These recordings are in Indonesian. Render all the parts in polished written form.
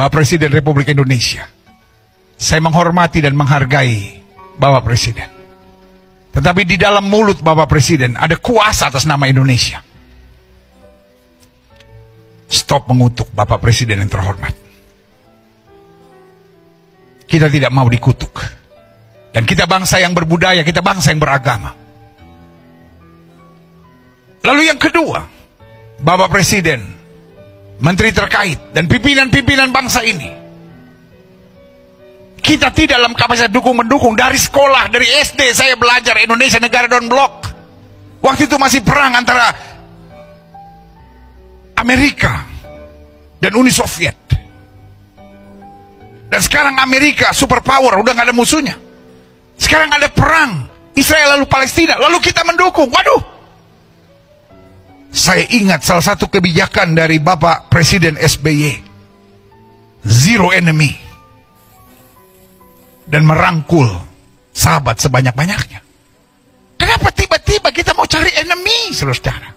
Bapak Presiden Republik Indonesia. Saya menghormati dan menghargai Bapak Presiden. Tetapi di dalam mulut Bapak Presiden ada kuasa atas nama Indonesia. Stop mengutuk Bapak Presiden yang terhormat. Kita tidak mau dikutuk. Dan kita bangsa yang berbudaya, kita bangsa yang beragama. Lalu yang kedua, Bapak Presiden, menteri terkait, dan pimpinan-pimpinan bangsa ini, kita tidak dalam kapasitas dukung-mendukung. Dari sekolah, dari SD saya belajar Indonesia negara non blok. Waktu itu masih perang antara Amerika dan Uni Soviet. Dan sekarang Amerika superpower, udah gak ada musuhnya. Sekarang ada perang Israel lalu Palestina, lalu kita mendukung. Waduh, saya ingat salah satu kebijakan dari Bapak Presiden SBY, zero enemy, dan merangkul sahabat sebanyak-banyaknya. Kenapa tiba-tiba kita mau cari enemy, saudara?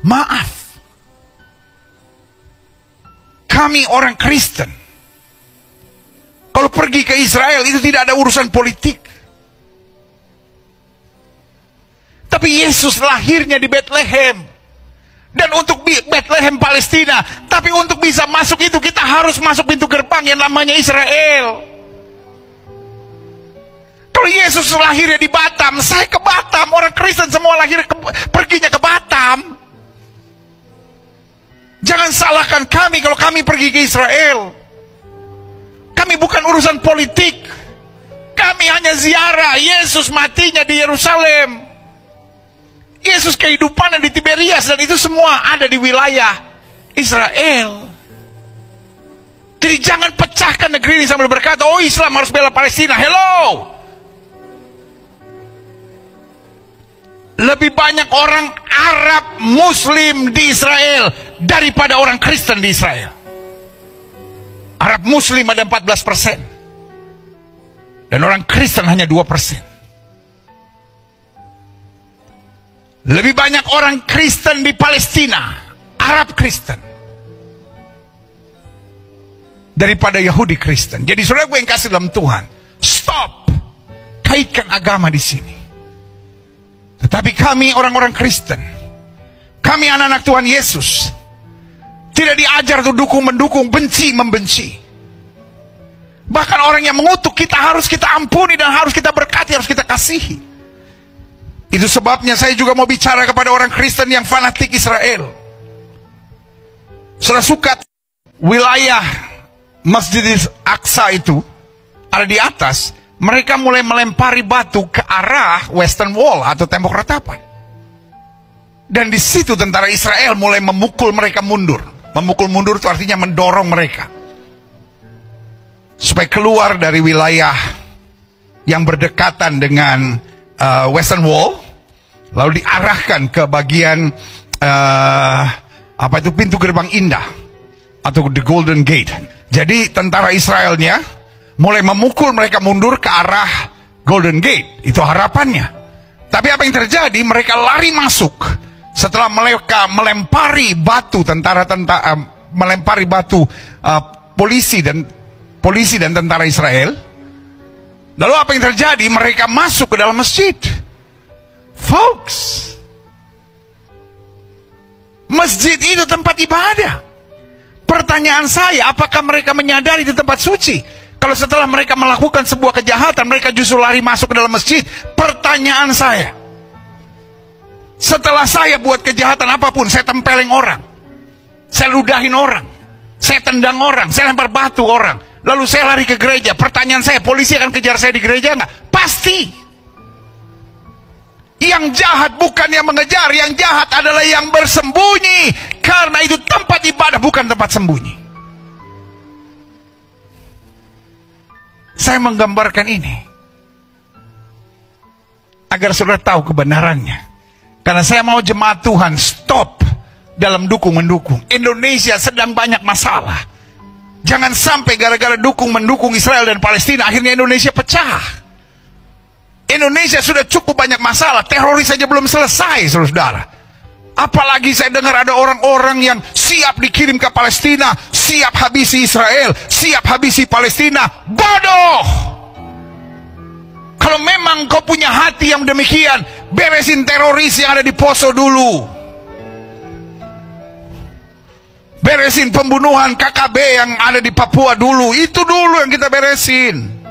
Maaf, kami orang Kristen, kalau pergi ke Israel itu tidak ada urusan politik. Tapi Yesus lahirnya di Bethlehem. Dan untuk Bethlehem Palestina. Tapi untuk bisa masuk itu kita harus masuk pintu gerbang yang namanya Israel. Kalau Yesus lahirnya di Batam, saya ke Batam. Orang Kristen semua perginya ke Batam. Jangan salahkan kami kalau kami pergi ke Israel. Kami bukan urusan politik. Kami hanya ziarah. Yesus matinya di Yerusalem. Yesus kehidupannya di Tiberias. Dan itu semua ada di wilayah Israel. Jadi jangan pecahkan negeri ini sambil berkata, oh Islam harus bela Palestina. Hello. Lebih banyak orang Arab Muslim di Israel daripada orang Kristen di Israel. Arab Muslim ada 14%. Dan orang Kristen hanya 2%. Lebih banyak orang Kristen di Palestina, Arab Kristen, daripada Yahudi Kristen. Jadi saudara gue yang kasih dalam Tuhan, stop kaitkan agama di sini. Tetapi kami orang-orang Kristen, kami anak-anak Tuhan Yesus, tidak diajar untuk dukung-mendukung, benci-membenci. Bahkan orang yang mengutuk kita harus kita ampuni dan harus kita berkati, harus kita kasihi. Itu sebabnya saya juga mau bicara kepada orang Kristen yang fanatik Israel. Saudara suka wilayah Masjid Aqsa itu ada di atas, mereka mulai melempari batu ke arah Western Wall atau tembok ratapan. Dan di situ tentara Israel mulai memukul mereka mundur. Memukul mundur itu artinya mendorong mereka supaya keluar dari wilayah yang berdekatan dengan Western Wall, lalu diarahkan ke bagian pintu gerbang indah atau the Golden Gate. Jadi tentara Israelnya mulai memukul mereka mundur ke arah Golden Gate. Itu harapannya. Tapi apa yang terjadi? Mereka lari masuk. Setelah mereka melempari batu melempari batu polisi dan tentara Israel, lalu apa yang terjadi? Mereka masuk ke dalam masjid. Folks, masjid itu tempat ibadah. Pertanyaan saya, apakah mereka menyadari itu tempat suci? Kalau setelah mereka melakukan sebuah kejahatan, mereka justru lari masuk ke dalam masjid. Pertanyaan saya, setelah saya buat kejahatan apapun, saya tempeleng orang, saya ludahin orang, saya tendang orang, saya lempar batu orang, lalu saya lari ke gereja. Pertanyaan saya, polisi akan kejar saya di gereja nggak? Pasti. Yang jahat bukan yang mengejar, yang jahat adalah yang bersembunyi. Karena itu tempat ibadah, bukan tempat sembunyi. Saya menggambarkan ini agar saudara tahu kebenarannya. Karena saya mau jemaat Tuhan stop dalam dukung-mendukung. Indonesia sedang banyak masalah. Jangan sampai gara-gara dukung-mendukung Israel dan Palestina akhirnya Indonesia pecah. Indonesia sudah cukup banyak masalah. Teroris saja belum selesai, saudara. Apalagi saya dengar ada orang-orang yang siap dikirim ke Palestina, siap habisi Israel, siap habisi Palestina. Bodoh! Kalau memang kau punya hati yang demikian, beresin teroris yang ada di Poso dulu. Beresin pembunuhan KKB yang ada di Papua dulu. Itu dulu yang kita beresin.